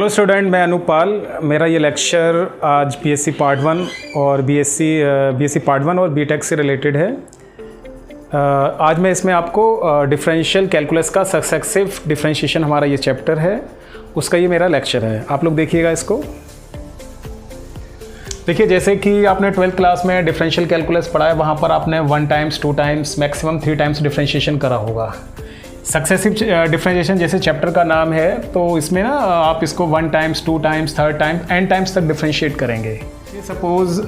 Hello student, मैं अनुपाल। मेरा ये लेक्चर आज बीएससी पार्ट 1 और बीएससी पार्ट 1 और बीटेक से रिलेटेड है। आज मैं इसमें आपको डिफरेंशियल कैलकुलस का सक्सेसिव डिफरेंशिएशन, हमारा ये चैप्टर है, उसका ये मेरा लेक्चर है। आप लोग देखिएगा इसको। देखिए, जैसे कि आपने 12th क्लास में डिफरेंशियल कैलकुलस पढ़ा है, वहाँ पर आपने 1 times 2 times maximum 3 times differentiation करा होगा। सक्सेसिव डिफरेंशिएशन जैसे चैप्टर का नाम है, तो इसमें ना आप इसको 1 times 2 times 3 times n times तक डिफरेंशिएट करेंगे। Suppose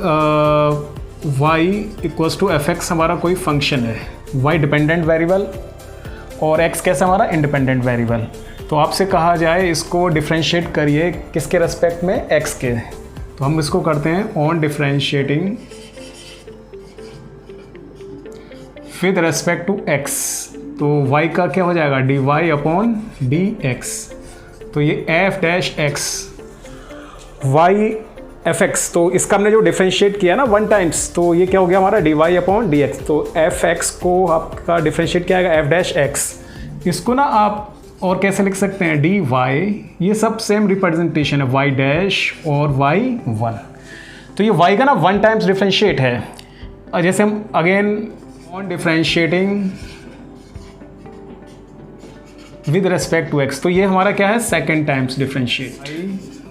y equals to fx हमारा कोई फंक्शन है, y डिपेंडेंट वेरिएबल और x कैसा हमारा इंडिपेंडेंट वेरिएबल। तो आपसे कहा जाए इसको डिफरेंशिएट करिए किसके रेस्पेक्ट में, x के। तो हम इसको करते हैं on differentiating with respect to x। तो y का क्या हो जाएगा, dy अपॉन dx। तो ये f dash x y fx, तो इसका हमने जो डिफरेंशिएट किया ना 1 टाइम्स, तो ये क्या हो गया हमारा dy अपॉन dx। तो fx को आपका डिफरेंशिएट किया जाएगा f डैश x। इसको ना आप और कैसे लिख सकते हैं, dy, ये सब सेम रिप्रेजेंटेशन है, y डैश और y1। तो ये y का ना 1 टाइम्स डिफरेंशिएट है। और जैसे हम again on differentiating with respect to x, तो ये हमारा क्या है, second times differentiate,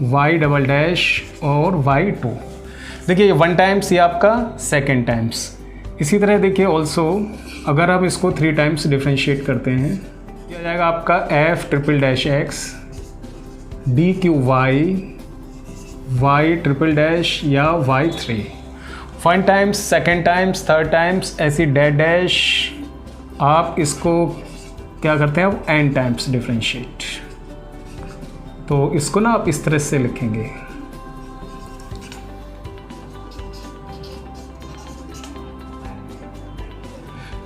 y double dash और y2। देखिए ये 1 टाइम्स, ये आपका सेकेंड टाइम्स। इसी तरह देखिए ऑल्सो अगर आप इसको 3 टाइम्स डिफरेंशिएट करते हैं, क्या जाएगा आपका f triple dash x D Q y triple dash या y3। 1 times, second times, 3 times, ऐसी डैश डैश आप इसको क्या करते हैं, अब n टाइम्स डिफरेंशिएट। तो इसको ना आप इस तरह से लिखेंगे,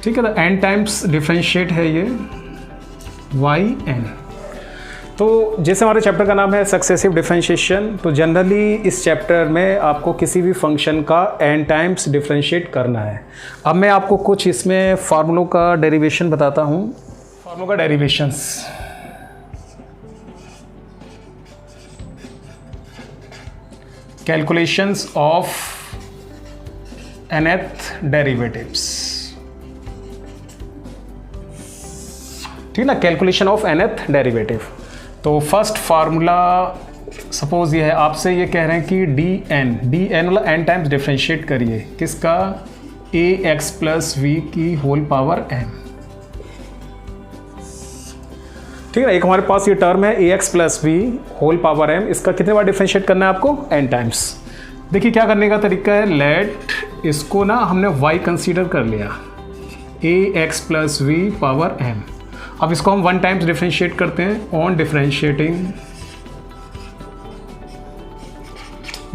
ठीक है। तो n टाइम्स डिफरेंशिएट है ये yn। तो जैसे हमारे चैप्टर का नाम है सक्सेसिव डिफरेंशिएशन, तो जनरली इस चैप्टर में आपको किसी भी फंक्शन का n टाइम्स डिफरेंशिएट करना है। अब मैं आपको कुछ इसमें फार्मूलों का डेरिवेशन बताता हूँ। फार्मूला का derivations, calculations of nth derivatives, ठीक ना, कैलकुलेशन ऑफ nth डेरिवेटिव। तो फर्स्ट फार्मूला सपोज ये है, आपसे ये कह रहे हैं कि dn वाला n टाइम्स डिफरेंशिएट करिए किसका, ax प्लस v की होल पावर n, ठीक है। एक हमारे पास ये टर्म है ax plus v whole power m, इसका कितने बार डिफरेंशिएट करना है आपको, n टाइम्स। देखिए क्या करने का तरीका है, लेट इसको ना हमने y कंसीडर कर लिया, ax plus v power m। अब इसको हम 1 टाइम्स डिफरेंशिएट करते हैं on differentiating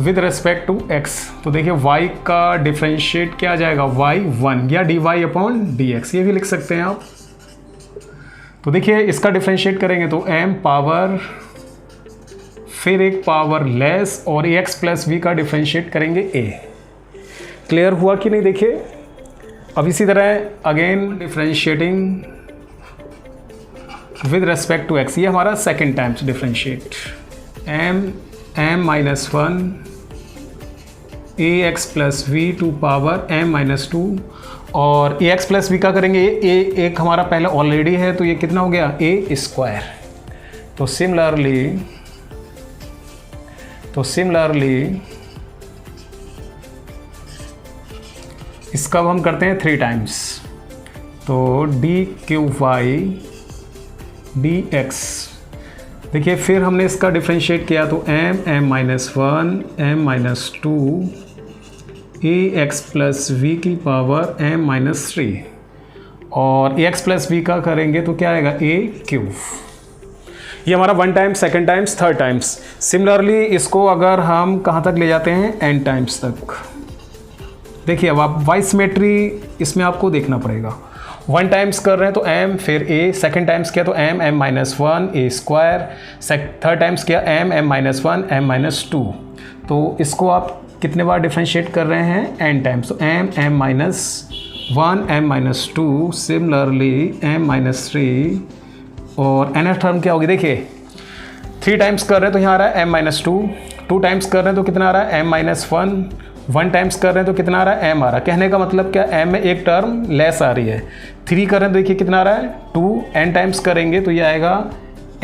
with respect to x। तो देखिए y का डिफरेंशिएट क्या आ जाएगा, y1 या dy अपॉन dx, ये भी लिख सकते हैं आप। तो देखिए इसका डिफरेंशिएट करेंगे तो m पावर फिर एक पावर लेस और ax प्लस वी का डिफरेंशिएट करेंगे a। क्लियर हुआ कि नहीं। देखिए अब इसी तरह again differentiating with respect to x, ये हमारा second times differentiate, m minus 1 ax plus v to power m minus 2 और ax प्लस वी का करेंगे, एक हमारा पहले ऑलरेडी है, तो ये कितना हो गया, a स्क्वायर। तो सिमिलरली इसका हम करते हैं 3 टाइम्स। तो डी क्यू वाई dx, देखिए फिर हमने इसका डिफरेंशिएट किया तो m minus 1 m minus 2 ax plus v की पावर m माइनस 3 और ax प्लस वी का करेंगे तो क्या आएगा, a क्यूब। ये हमारा 1 times, second times, 3 times. Similarly इसको अगर हम कहाँ तक ले जाते हैं, n टाइम्स तक। देखिए अब आप वाई सिमेट्री इसमें आपको देखना पड़ेगा। 1 टाइम्स कर रहे हैं तो m, फिर a, सेकेंड टाइम्स किया तो m minus 1 a square, 3rd times किया m माइनस 1 m माइनस 2। तो इसको आप कितने बार डिफरेंशिएट कर रहे हैं, n टाइम्स। तो m minus 1 m minus 2, similarly m minus 3 और nth टर्म क्या होगी, देखिए 3 टाइम्स कर रहे हैं तो यहाँ आ रहा है m-2, 2 टाइम्स कर रहे हैं तो कितना आ रहा है m-1, 1 टाइम्स कर रहे हैं तो कितना आ रहा है m आ रहा है। कहने का मतलब क्या, m में एक टर्म लेस आ रही है। 3 कर रहे हैं तो देखिए कितना आ रहा है 2, n टाइम्स करेंगे तो ये आएगा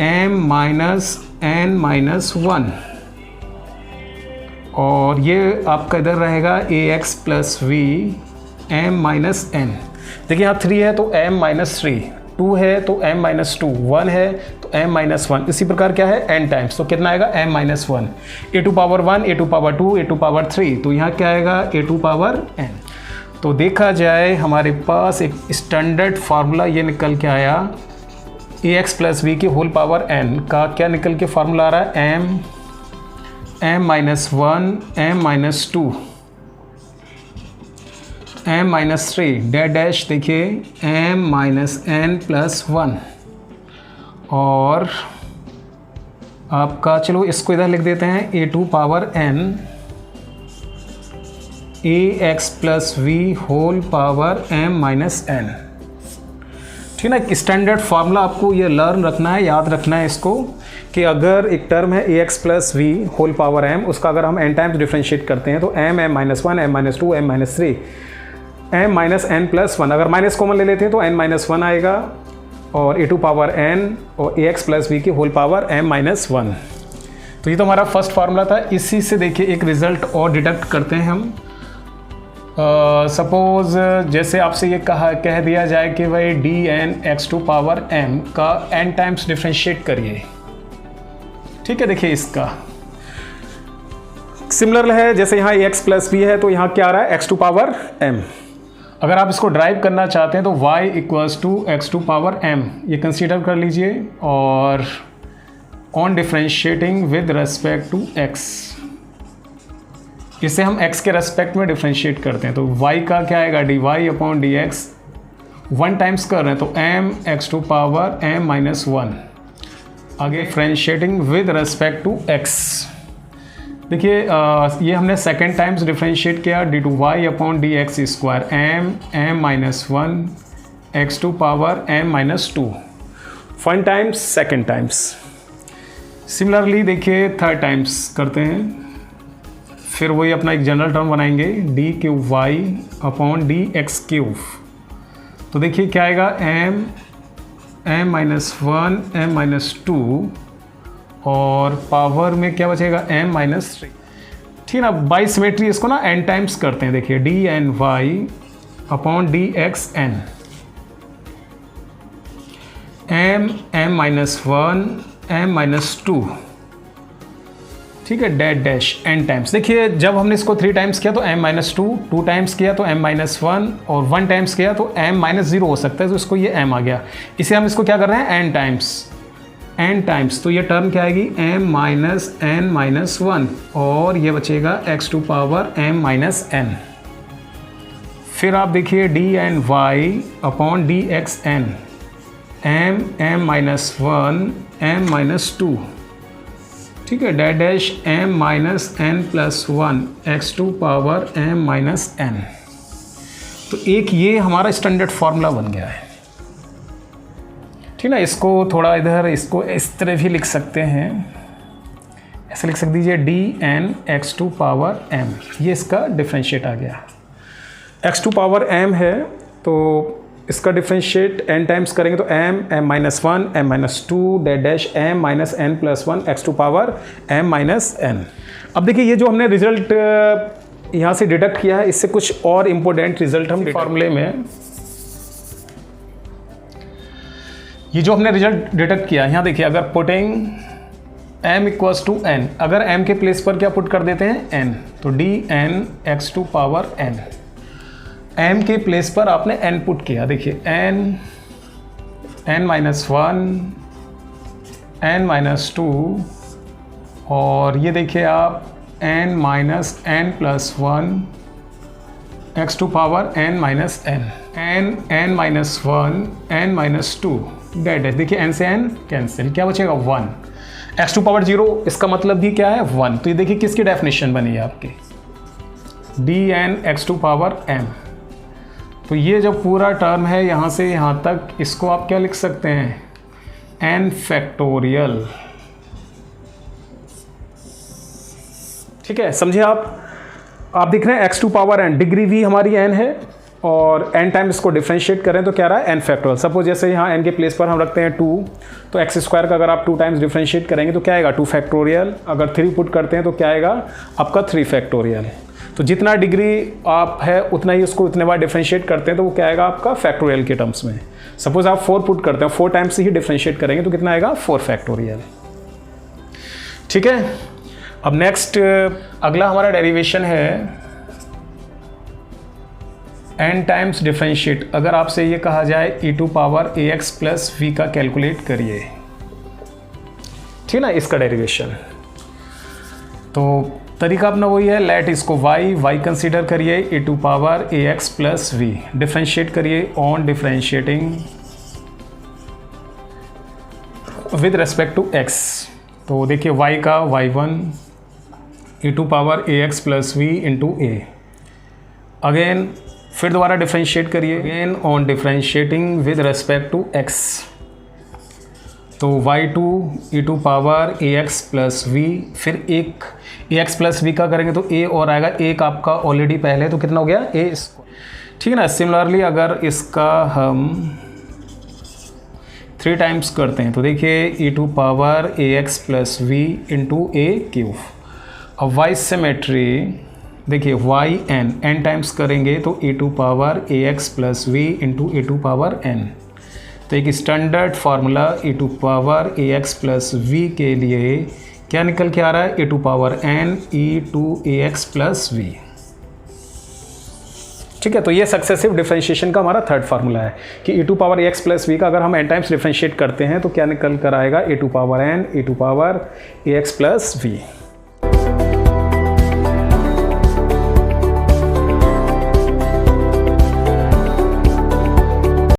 m-n-1, और ये आपका इधर रहेगा ax + v m-n। देखिए यहाँ 3 है तो m-3, 2 है तो m-2, 1 है तो m-1। इसी प्रकार क्या है n टाइम्स, तो कितना आएगा m-1, a⁴ 1, a⁴ 2, a⁴ तो यहाँ क्या आएगा a⁴n। तो देखा जाए हमारे पास एक स्टैंडर्ड फार्मूला ये निकल के आया, ax + v की होल पावर n का क्या निकल के फार्मूला आ रहा है m-1, m-2, m-3 डैश देखिए m-n+1, और आपका चलो इसको इधर लिख देते हैं a⁴n ax + v whole power m-n। ठीक है ना, स्टैंडर्ड फार्मूला आपको ये लर्न रखना है, याद रखना है इसको, कि अगर एक टर्म है ax + v whole power m, उसका अगर हम n टाइम्स डिफ्रेंशिएट करते हैं तो m-1, m-2, m-3, m-n+1, अगर माइनस कॉमन ले लेते हैं तो n-1 आएगा, और a⁴n और ax + v की होल पावर m-1। तो ये तो हमारा फर्स्ट फार्मूला था। इसी से देखिए एक रिज़ल्ट और डिडक्ट करते हैं हम। सपोज़ जैसे आपसे ये कह दिया जाए कि भाई dn(x⁴m) का n टाइम्स डिफ्रेंशिएट करिए। ठीक है, देखिए इसका सिमिलर है, जैसे यहाँ ax + v है तो यहाँ क्या आ रहा है x⁴m। अगर आप इसको ड्राइव करना चाहते हैं तो y = x⁴m ये कंसीडर कर लीजिए, और on differentiating with respect to x, इसे हम x के रेस्पेक्ट में डिफ्रेंशिएट करते हैं तो y का क्या आएगा dy/dx, 1 टाइम्स कर रहे हैं तो m(x⁴m-1), आगे differentiating with respect to x। देखिए ये हमने सेकेंड टाइम्स डिफ्रेंशिएट किया d/y/dx² m-1 x⁴m-2, 1 times second times. Similarly देखिए थर्ड टाइम्स करते हैं, फिर वही अपना एक जनरल टर्म बनाएंगे d³ तो देखिए क्या आएगा m-1 m-2, और पावर में क्या बचेगा m-3। ठीक है ना, बाई सिमेट्री इसको ना n टाइम्स करते हैं। देखिए dny/dxn m-1 m-2, ठीक है, डैश n टाइम्स। देखिए जब हमने इसको 3 टाइम्स किया तो m-2, 2 टाइम्स किया तो m-1, और 1 टाइम्स किया तो m-0 हो सकता है, तो इसको ये m आ गया। इसे हम इसको क्या कर रहे हैं n टाइम्स, तो ये टर्म क्या आएगी m-n-1, और ये बचेगा x⁴m-n। फिर आप देखिए dny/dxn m-1 m-2, ठीक है, डैश m-n+1 x⁴m-n। तो एक ये हमारा स्टैंडर्ड फार्मूला बन गया है। ठीक है ना, इसको थोड़ा इधर इसको इस तरह भी लिख सकते हैं, ऐसे लिख सकते दीजिए dn(x⁴m), ये इसका डिफ्रेंशिएट आ गया। x⁴m है तो इसका डिफ्रेंशिएट n टाइम्स करेंगे तो m-1 m-2 dash m-n+1 x⁴m-n। अब देखिए ये जो हमने रिजल्ट यहाँ से डिडक्ट किया है, इससे कुछ और इम्पोर्टेंट रिजल्ट हम फार्मूले में, ये जो हमने रिजल्ट डिडक्ट किया यहाँ देखिए, अगर पुटिंग m = n, अगर m के प्लेस पर क्या पुट कर देते हैं n, तो dn(x⁴n), m के प्लेस पर आपने n पुट किया। देखिए n-1 n-2, और ये देखिए आप n-n+1 x⁴n-n, n-1 n-2 dash, देखिए n से n कैंसिल, क्या बचेगा 1, x⁴0, इसका मतलब भी क्या है 1। तो ये देखिए किसकी डेफिनेशन बनी है आपकी dn(x⁴m). तो ये जो पूरा टर्म है यहाँ से यहाँ तक, इसको आप क्या लिख सकते हैं n फैक्टोरियल ठीक है, समझे आप देख रहे हैं x to power n, degree भी हमारी एन है और एन टाइम इसको डिफ्रेंशिएट करें तो क्या रहा है एन फैक्टोरियल। सपोज जैसे यहाँ एन के प्लेस पर हम रखते हैं 2, तो एक्स स्क्वायर का अगर आप 2 टाइम्स डिफ्रेंशिएट करेंगे तो क्या आएगा 2 फैक्टोरियल, अगर 3 पुट करते हैं तो क्या आएगा आपका 3 फैक्टोरियल। तो जितना डिग्री आप है उतना ही उसको उतने बार डिफ्रेंशिएट करते हैं तो वो क्या आएगा आपका फैक्टोरियल के टर्म्स में। सपोज आप 4 पुट करते हैं, 4 टाइम्स ही डिफ्रेंशिएट करेंगे तो कितना आएगा 4 फैक्टोरियल। ठीक है, अब नेक्स्ट अगला हमारा डेरिवेशन है n टाइम्स डिफरेंशिएट। अगर आपसे ये कहा जाए e to power ax plus v का कैलकुलेट करिए, ठीक ना, इसका डेरिवेशन। तो तरीका अपना वही है, लेट इसको y कंसीडर करिए, e to power ax plus v differentiate करिए on differentiating with respect to x। तो देखिए y का y1 e to power ax plus v into a, again फिर दोबारा डिफरेंशिएट करिए again on differentiating with respect to x। तो y2 e to power ax plus v, फिर एक ax plus v का करेंगे तो a और आएगा, एक आपका ऑलरेडी पहले, तो कितना हो गया a स्क्वायर, ठीक है ना। सिमिलरली अगर इसका हम 3 टाइम्स करते हैं तो देखिए e to power ax plus v into a cube. अब y सिमेट्री देखिए n टाइम्स करेंगे तो e to power ax plus v into A to power n। तो एक standard formula e to power ax plus v के लिए क्या निकल के आ रहा है, A to power n e to ax plus v। ठीक है, तो ये सक्सेसिव डिफरेंशिएशन का हमारा थर्ड फार्मूला है कि e to power ax plus v का अगर हम n टाइम्स डिफरेंशिएट करते हैं तो क्या निकल कर आएगा, A to power n e to power ax plus v।